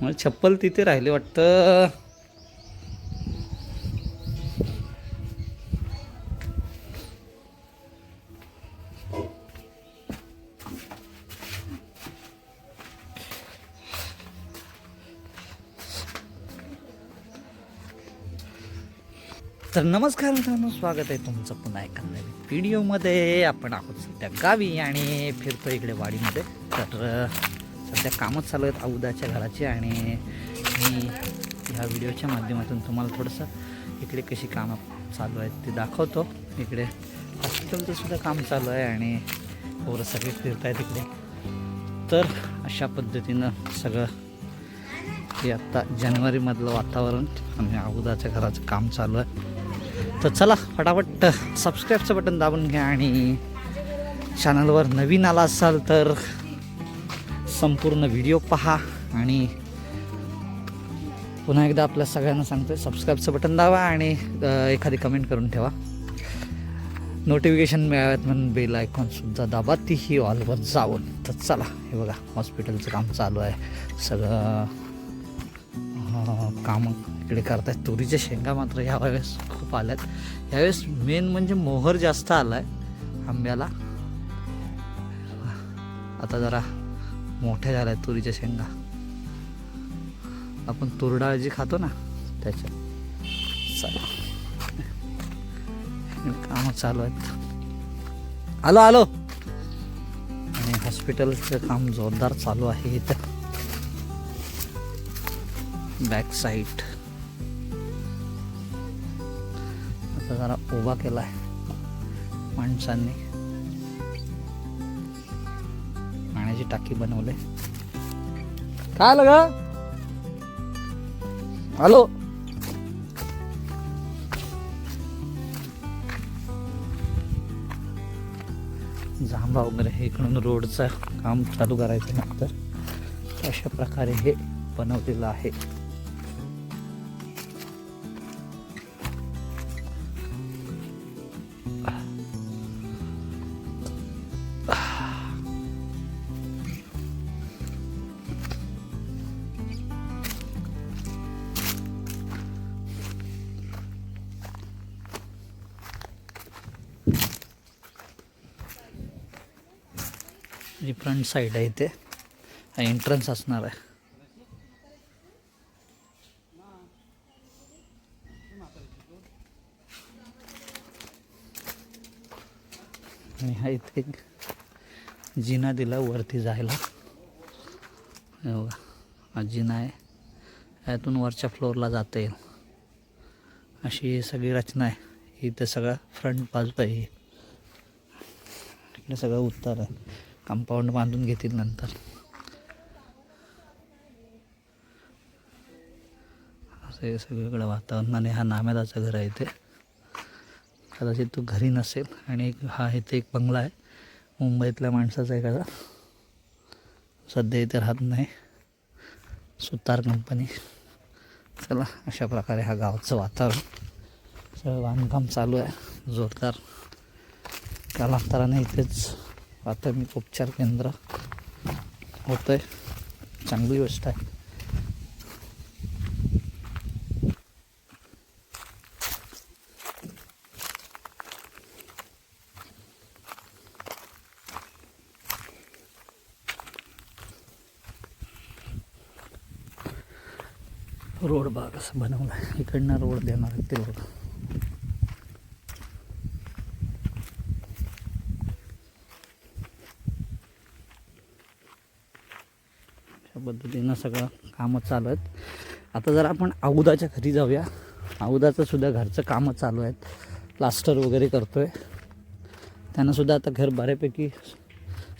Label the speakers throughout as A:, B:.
A: मग चप्पल तिथे राहिली वाटतं. तर नमस्कार मित्रांनो, स्वागत आहे तुमचं पुन्हा एका नवीन व्हिडिओमध्ये. आपण आहोत सध्या गावी आणि फिरतो इकडे वाडीमध्ये. तर सध्या कामच चालू आहेत औदाच्या घराचे आणि मी ह्या व्हिडिओच्या माध्यमातून तुम्हाला थोडंसं इकडे कशी कामं चालू आहेत ते दाखवतो. इकडे हॉस्पिटलचं सुद्धा काम चालू आहे आणि पोरं सगळे फिरत आहेत इकडे. तर अशा पद्धतीनं सगळं हे आत्ता जानेवारीमधलं वातावरण आणि औदाच्या घराचं काम चालू आहे. तर चला फटाफट सबस्क्राईबचं बटन दाबून घ्या आणि चॅनलवर नवीन आला असाल तर संपूर्ण व्हिडिओ पहा. आणि पुन्हा एकदा आपल्या सगळ्यांना सांगतोय, सबस्क्राईबचं बटन दाबा आणि एखादी कमेंट करून ठेवा. नोटिफिकेशन मिळाव्यात म्हणून बेल आयकॉनसुद्धा दाबा, तीही ऑलवर जाऊन. तर चला, हे बघा हॉस्पिटलचं काम चालू आहे. सगळं काम इकडे करतायत. तुरीच्या शेंगा मात्र ह्यावेळेस खूप आल्यात. ह्यावेळेस मेन म्हणजे मोहर जास्त आला आहे आंब्याला. आता जरा मोठ्या झाल्या आहेत तुरीच्या शेंगा. आपण तुरडाळ जी खातो ना त्याच्या. चला, कामं चालू आहेत. आलो आलो. आणि हॉस्पिटलचं काम जोरदार चालू आहे इथं. बॅक साईड आता जरा उभा केला आहे माणसांनी. पाण्याची टाकी बनवले. काय आलं ग? हॅलो. जांभा वगैरे हे इकडून रोडचं काम चालू करायचं नंतर अशा प्रकारे हे बनवलेलं आहे. ही फ्रंट साईड आहे, इथे एंट्रन्स असणार आहे. आणि हा इथे जिना दिला वरती जायला. हे बघा, हा जिना आहे. यातून वरच्या फ्लोअरला जाता येईल अशी सगळी रचना आहे. इथे सगळं फ्रंट बाजू आहे. इकडे सगळं उत्तर आहे. कंपाऊंड बांधून घेतील नंतर. असं हे सगळीकडं वातावरण. आणि हा नामेदाचं घर आहे इथे. कदाचित तो घरी नसेल. आणि एक हा इथे एक बंगला आहे मुंबईतल्या माणसाचा एखादा. सध्या इथे राहत नाही, सुतार कंपनी. चला, अशा प्रकारे हा गावचं वातावरण. सगळं बांधकाम चालू आहे जोरदार. कालांतराने इथेच प्राथमिक उपचार केंद्र होतं आहे. चांगली गोष्ट आहे. रोड बाग असं बनवलं आहे. इकडनं रोड देणार आहे ते रोड. अशा पद्धतीनं सगळं कामं चालू आहेत. आता जर आपण औदाच्या घरी जाऊया. औदाचं सुद्धा घरचं कामं चालू आहेत. प्लास्टर वगैरे करतो आहे. त्यानंसुद्धा आता घर बऱ्यापैकी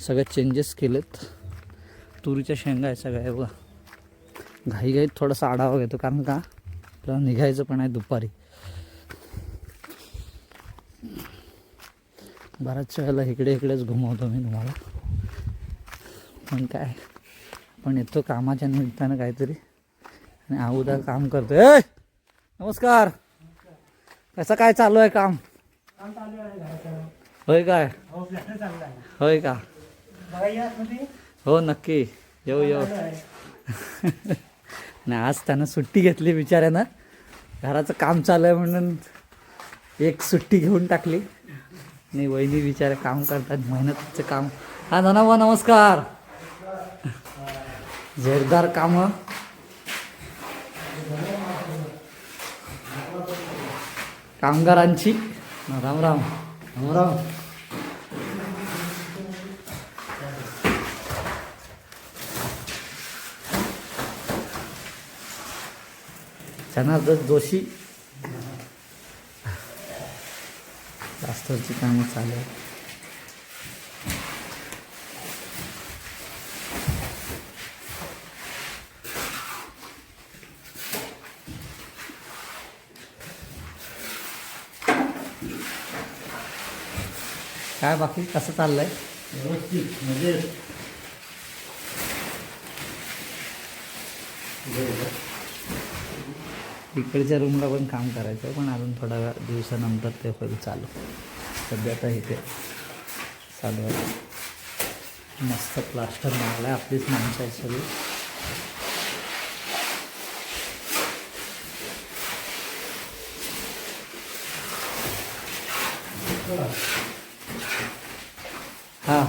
A: सगळे चेंजेस केलेत. तुरीच्या शेंगा आहे सगळ्या. बघा, घाईघाईत थोडासा आढावा घेतो कारण का आपल्याला निघायचं पण आहे दुपारी. बऱ्याच वेळेला इकडेच घुमवतो मी तुम्हाला. पण काय, आपण येतो कामाच्या निमित्तानं काहीतरी. आणि औदा काम करतो. नमस्कार. कसं काय चालू आहे काम? होय काय? होय का? हो नक्की येऊ. नाही आज त्यानं सुट्टी घेतली बिचाऱ्यानं, घराचं काम चालू आहे म्हणून एक सुट्टी घेऊन टाकली. नाही वहिनी बिचारे काम करतात, मेहनतचं काम. हा धनावा नमस्कार. जोरदार काम कामगारांची. राम राम. राम राम. जनार्दन जोशी प्लास्टरची कामं चालू आहेत. काय बाकी कसं चाललंय?
B: व्यवस्थित म्हणजे
A: इकडच्या रूमला पण काम करायचं आहे, पण अजून थोड्या दिवसानंतर ते होईल चालू. सध्या तर इथे चालू आहे. मस्त प्लास्टर मारला आहे, आपलीच माणसं आहे सगळी. हां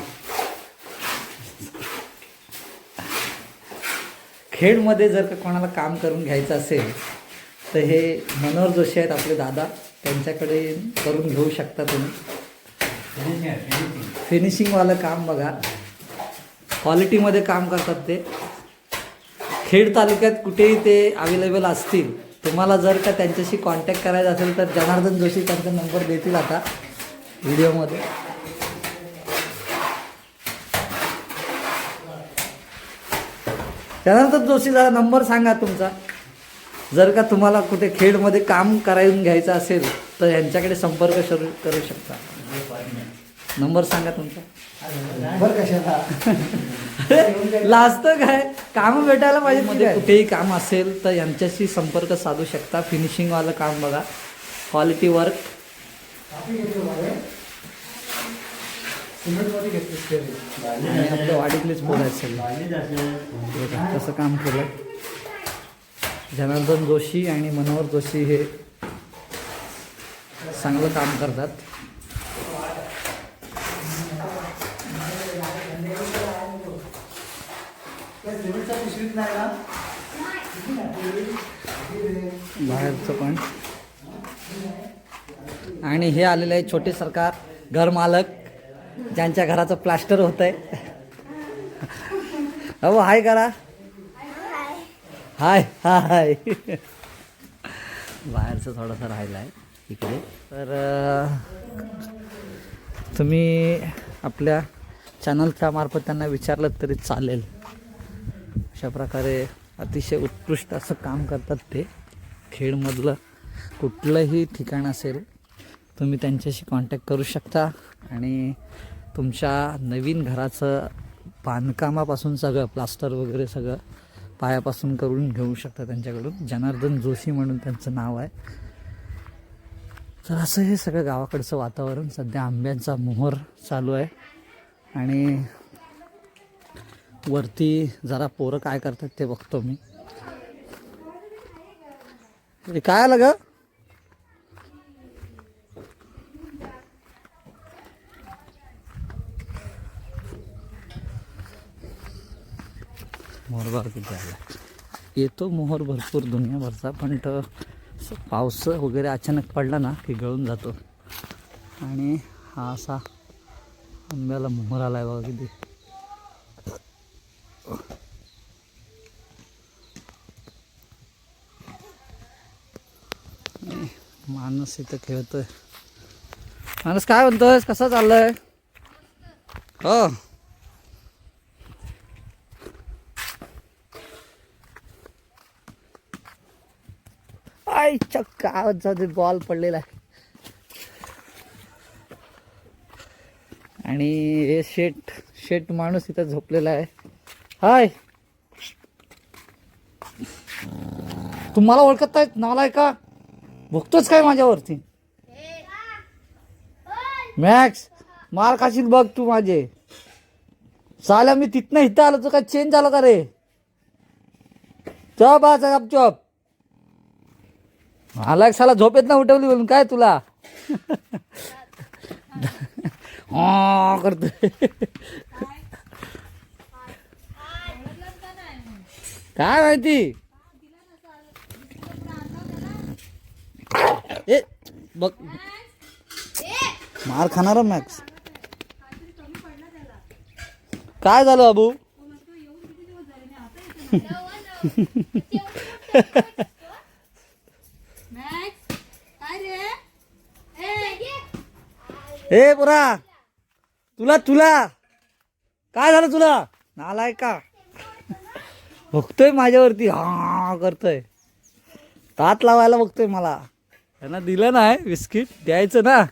A: खेडमध्ये जर का कोणाला काम करून घ्यायचं असेल तर हे मनोहर जोशी आहेत आपले दादा, त्यांच्याकडे करून घेऊ शकता तुम्ही. फिनिशिंगवालं काम बघा, क्वालिटीमध्ये काम करतात ते. खेड तालुक्यात कुठेही ते अवेलेबल असतील. तुम्हाला जर का त्यांच्याशी कॉन्टॅक्ट करायचा असेल तर जनार्दन जोशी त्यांचा नंबर देतील आता व्हिडिओमध्ये. जनार्दन जोशी जरा नंबर सांगा तुमचा. जर का तुम्हाला कुठे खेडमध्ये काम करायला घ्यायचं असेल तर यांच्याकडे संपर्क करू शकता. नंबर सांगा तुमचा.
B: नंबर कशाला
A: लास्ट काय काम भेटायला पाहिजे. मध्ये कुठेही काम असेल तर यांच्याशी संपर्क साधू शकता. फिनिशिंगवालं काम बघा, क्वालिटी वर्क. आणि आपल्या वाडीतलेच बोलायचं कसं काम केलं. जनार्दन जोशी आणि मनोहर जोशी हे चांगलं काम करतात. बाहेरचं पण. आणि हे आलेलं आहे छोटे सरकार, घर मालक, ज्यांच्या घराचं प्लास्टर होत आहे. हो हाय करा. हाय हाय. बाहेरचं थोडंसं राहिलं आहे इकडे. तर तुम्ही आपल्या चॅनलच्या मार्फत त्यांना विचारलं तरी चालेल. अशा प्रकारे अतिशय उत्कृष्ट असं काम करतात ते. खेडमधलं कुठलंही ठिकाण असेल तुम्ही त्यांच्याशी कॉन्टॅक्ट करू शकता. आणि तुमच्या नवीन घराचं बांधकामापासून सगळं प्लास्टर वगैरे सगळं पायापासून करून घेऊ शकता त्यांच्याकडून. जनार्दन जोशी म्हणून त्यांचं नाव आहे. तर असं हे सगळं गावाकडचं वातावरण. सध्या आंब्यांचा मोहर चालू आहे आणि वरती जरा पोरं काय करतात ते बघतो मी. काय आलं ग? मोहर किती आला. येतो मोहर भरपूर दुनियाभरचा, पण पाऊस वगैरे अचानक पडला ना की गळून जातो. आणि हा असा आंब्याला मोहर आलाय बघा किती. माणूस इथं खेळतोय. माणूस काय म्हणतोय, कसं चाललंय? हो आई चक्क आवाज जाते. बॉल पडलेला आहे. आणि हे शेट माणूस इथं झोपलेला आहे. हाय, तुम्हाला ओळखत नाहीत नाला आहे का? भुकतोच काय माझ्यावरती? मॅक्स मार खाशील बघ तू माझे. चाल्या मी तिथनं इथं आलो तर काय चेंज झालं का रे? चप आज चप आला एक साला झोपेत ना उठवली बोलून काय तुला करतोय काय माहिती ए बघ मार खाणार मॅक्स काय झालं बाबू ए पुरा तुला तुला काय झालं तुला नालाय का बघतोय माझ्यावरती हा करतोय तात लावायला बघतोय मला त्यांना दिलं नाही बिस्किट द्यायचं ना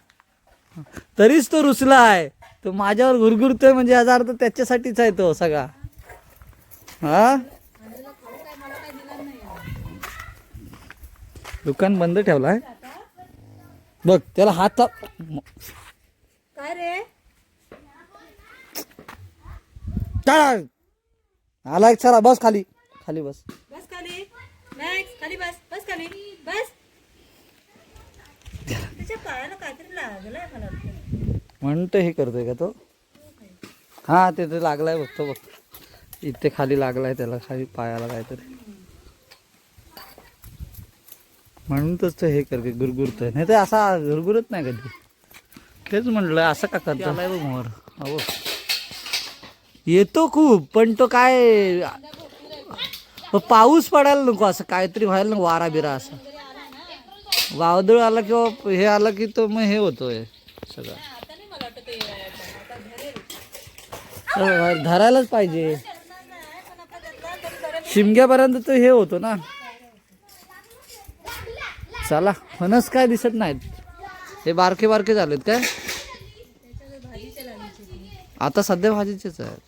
A: तरीच तो रुसलाय तो माझ्यावर घुरघुरतोय म्हणजे याचा अर्थ त्याच्यासाठीच आहे तो सगळा हा दुकान बंद ठेवलाय बघ त्याला हात
C: काय रे
A: टाळ आला एक चला बस खाली खाली बस
C: बस खाली मॅक्स खाली बस बस खाली बस त्याच्या पायाला काहीतरी लागलंय मला वाटतं.
A: म्हणतो हे करतोय का तो हा ते लागलाय बघतो बघ इथे खाली लागलाय त्याला खाली पायाला काहीतरी म्हणूनच तो हे करते गुरगुरतोय नाही तर असा गुरगुरत नाही कधी तेच म्हटलं असं का करतो आलाय बघ मोर अहो येतो खूप पण तो काय पाऊस पडायला नको असं काहीतरी व्हायला नको वारा बिरा असं वादळ आला किंवा हे आलं की तो मग हे होतोय सगळं धरायलाच पाहिजे शिमग्यापर्यंत तो हे होतो ना चला फणस काय दिसत नाहीत हे बारके बारके झालेत काय आता सध्या भाजीचेच आहेत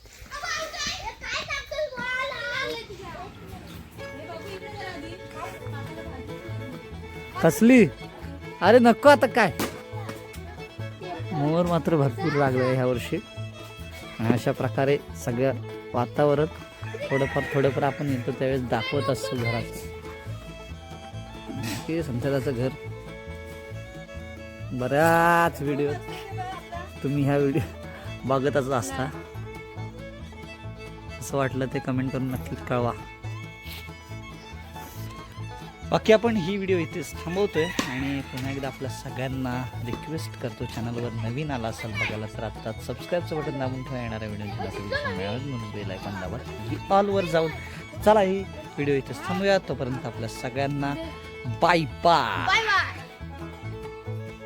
A: कसली अरे नको आता काय मोर मात्र भरपूर लागलाय ह्या वर्षी आणि अशा प्रकारे सगळं वातावरण थोडंफार आपण येतो त्यावेळेस दाखवत असतो घराचं की संध्याकाळचं घर बऱ्याच व्हिडिओ तुम्ही ह्या व्हिडिओ बघतच असता असं वाटलं ते कमेंट करून नक्कीच कळवा बाकी आपण ही व्हिडिओ इथेच थांबवतोय आणि पुन्हा एकदा आपल्या सगळ्यांना रिक्वेस्ट करतो चॅनलवर नवीन आला असाल बघायला तर आत्ताच सबस्क्राईबचं बटन दाबून ठेवा येणाऱ्या व्हिडिओची नोटिफिकेशन मिळावी म्हणून बेल आयकॉन दाबा ही ऑलवर जाऊन चला ही व्हिडिओ इथेच थांबूया तोपर्यंत आपल्या सगळ्यांना बाय बाय